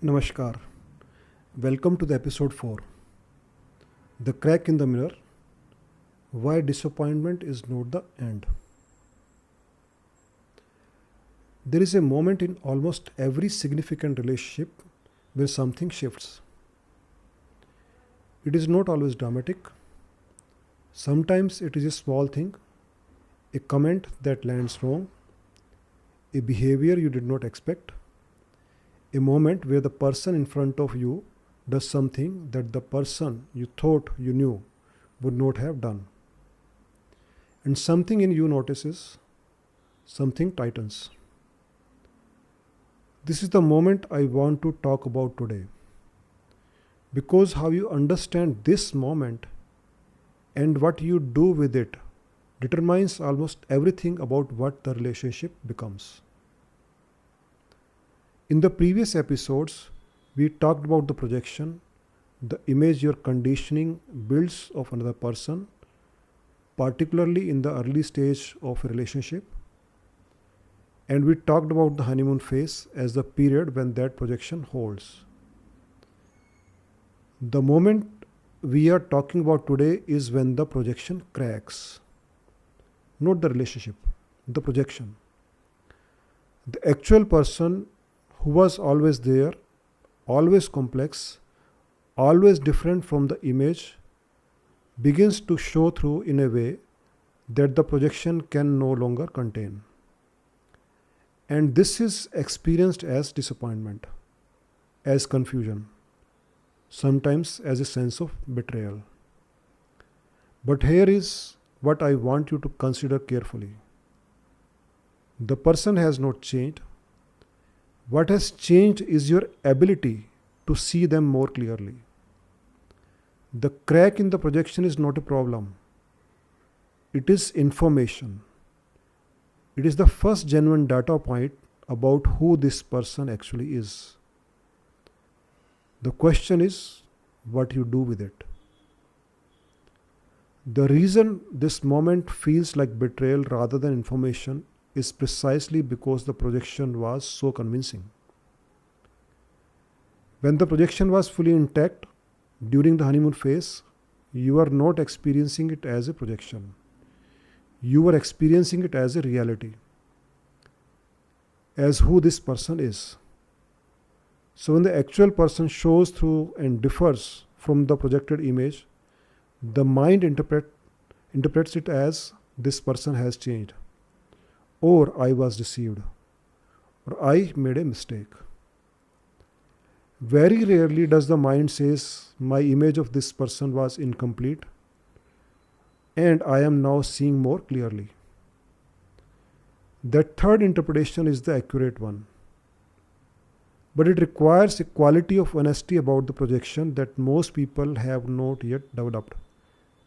Namaskar. Welcome to the episode 4, The Crack in the Mirror, Why Disappointment is Not the End. There is a moment in almost every significant relationship where something shifts. It is not always dramatic. Sometimes it is a small thing, a comment that lands wrong, a behavior you did not expect, a moment where the person in front of you does something that the person you thought you knew would not have done. And something in you notices, something tightens. This is the moment I want to talk about today. Because how you understand this moment and what you do with it determines almost everything about what the relationship becomes. In the previous episodes, we talked about the projection, the image your conditioning builds of another person, particularly in the early stage of a relationship. And we talked about the honeymoon phase as the period when that projection holds. The moment we are talking about today is when the projection cracks. Not the relationship, the projection. The actual person who was always there, always complex, always different from the image, begins to show through in a way that the projection can no longer contain. And this is experienced as disappointment, as confusion, sometimes as a sense of betrayal. But here is what I want you to consider carefully. The person has not changed. What has changed is your ability to see them more clearly. The crack in the projection is not a problem. It is information. It is the first genuine data point about who this person actually is. The question is what you do with it. The reason this moment feels like betrayal rather than information is precisely because the projection was so convincing. When the projection was fully intact during the honeymoon phase, you are not experiencing it as a projection. You are experiencing it as a reality, as who this person is. So when the actual person shows through and differs from the projected image, the mind interprets it as this person has changed, or I was deceived, or I made a mistake. Very rarely does the mind says my image of this person was incomplete and I am now seeing more clearly. That third interpretation is the accurate one. But it requires a quality of honesty about the projection that most people have not yet developed,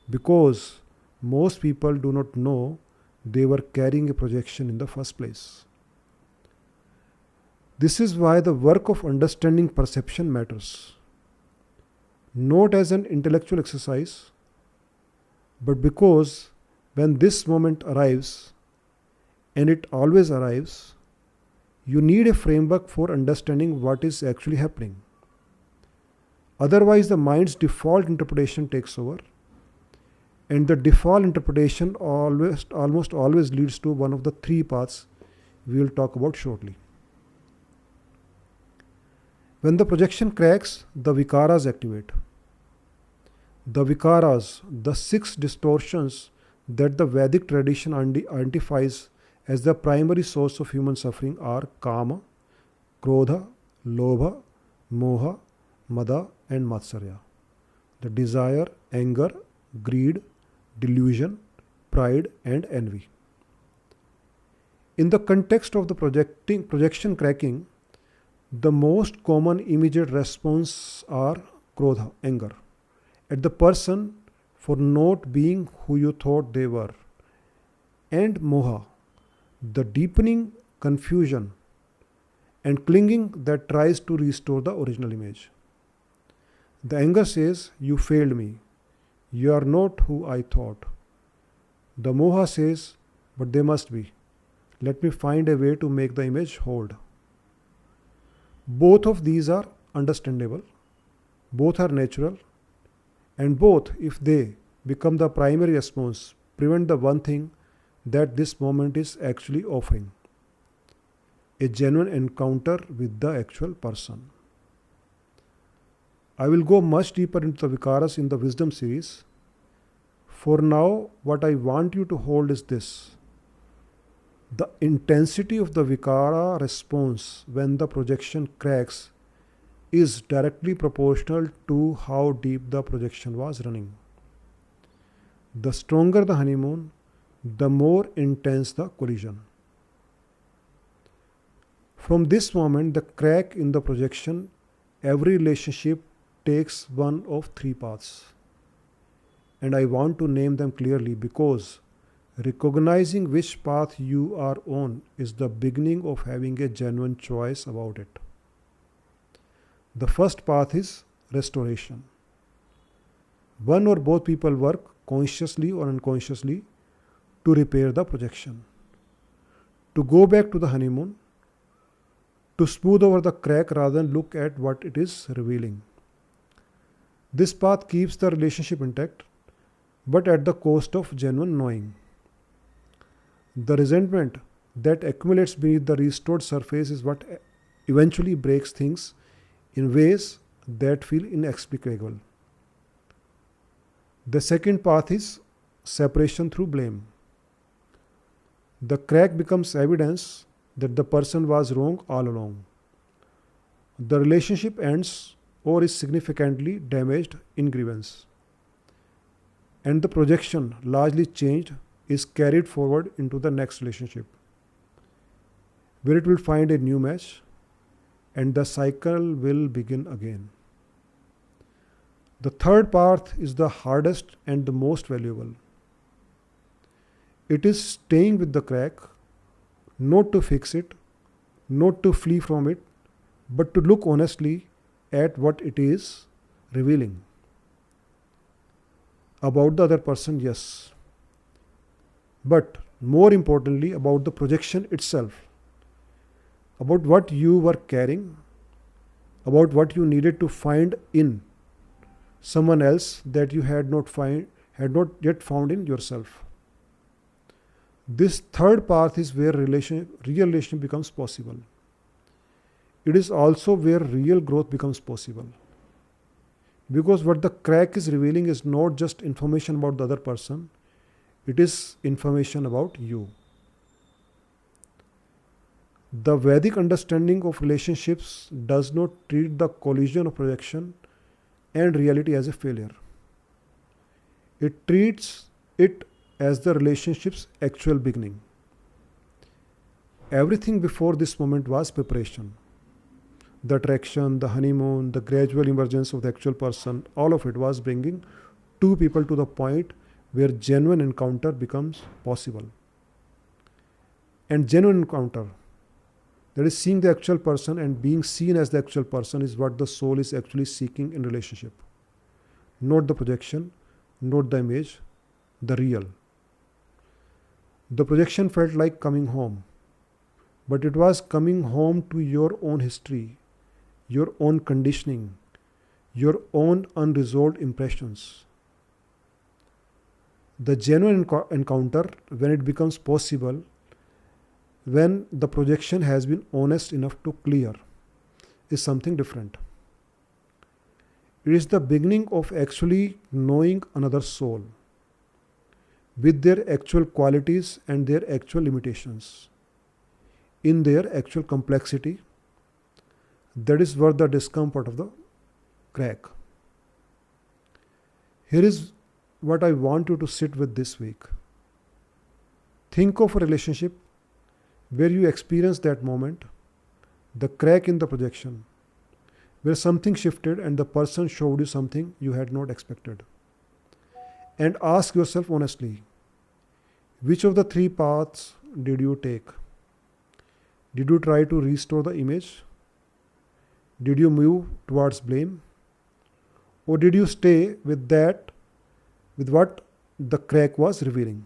because most people do not know they were carrying a projection in the first place. This is why the work of understanding perception matters. Not as an intellectual exercise, but because when this moment arrives, and it always arrives, you need a framework for understanding what is actually happening. Otherwise, the mind's default interpretation takes over, and the default interpretation almost always leads to one of the three paths we will talk about shortly. When the projection cracks, the vikaras activate. The vikaras, the 6 distortions that the Vedic tradition identifies as the primary source of human suffering are kama, krodha, lobha, moha, mada, and matsarya. The desire, anger, greed, delusion, pride, and envy. In the context of the projection cracking, the most common immediate response are krodha, anger, at the person for not being who you thought they were, and moha, the deepening confusion and clinging that tries to restore the original image. The anger says, you failed me. You are not who I thought. The moha says, but they must be. Let me find a way to make the image hold. Both of these are understandable, both are natural, and both, if they become the primary response, prevent the one thing that this moment is actually offering: a genuine encounter with the actual person. I will go much deeper into the Vikaras in the Wisdom series. For now, what I want you to hold is this: the intensity of the Vikara response when the projection cracks is directly proportional to how deep the projection was running. The stronger the honeymoon, the more intense the collision. From this moment, the crack in the projection, every relationship takes one of three paths. And I want to name them clearly because recognizing which path you are on is the beginning of having a genuine choice about it. The first path is restoration. One or both people work consciously or unconsciously to repair the projection, to go back to the honeymoon, to smooth over the crack rather than look at what it is revealing. This path keeps the relationship intact, but at the cost of genuine knowing. The resentment that accumulates beneath the restored surface is what eventually breaks things in ways that feel inexplicable. The second path is separation through blame. The crack becomes evidence that the person was wrong all along. The relationship ends or is significantly damaged in grievance. And the projection, largely changed, is carried forward into the next relationship, where it will find a new match and the cycle will begin again. The third path is the hardest and the most valuable. It is staying with the crack, not to fix it, not to flee from it, but to look honestly at what it is revealing. About the other person, yes. But more importantly, about the projection itself, about what you were carrying, about what you needed to find in someone else that you had not yet found in yourself. This third path is where real relation becomes possible. It is also where real growth becomes possible. Because what the crack is revealing is not just information about the other person, it is information about you. The Vedic understanding of relationships does not treat the collision of projection and reality as a failure. It treats it as the relationship's actual beginning. Everything before this moment was preparation. The attraction, the honeymoon, the gradual emergence of the actual person, all of it was bringing two people to the point where genuine encounter becomes possible. And genuine encounter, that is seeing the actual person and being seen as the actual person, is what the soul is actually seeking in relationship. Not the projection, not the image, the real. The projection felt like coming home, but it was coming home to your own history, your own conditioning, your own unresolved impressions. The genuine encounter, when it becomes possible, when the projection has been honest enough to clear, is something different. It is the beginning of actually knowing another soul with their actual qualities and their actual limitations, in their actual complexity. That is where the discomfort of the crack. Here is what I want you to sit with this week. Think of a relationship where you experience that moment, the crack in the projection, where something shifted and the person showed you something you had not expected. And ask yourself honestly, which of the three paths did you take? Did you try to restore the image? Did you move towards blame? Or did you stay with what the crack was revealing?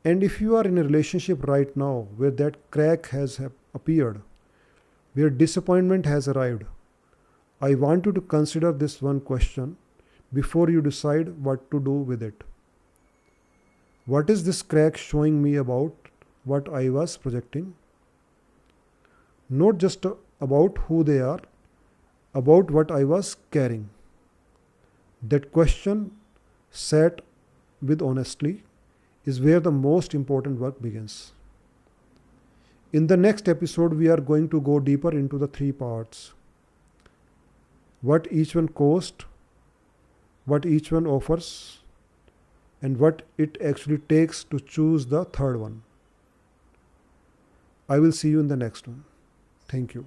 And if you are in a relationship right now where that crack has appeared, where disappointment has arrived, I want you to consider this one question before you decide what to do with it. What is this crack showing me about what I was projecting? Not just about who they are, about what I was carrying. That question, set with honestly, is where the most important work begins. In the next episode, we are going to go deeper into the three parts: what each one cost, what each one offers, and what it actually takes to choose the third one. I will see you in the next one. Thank you.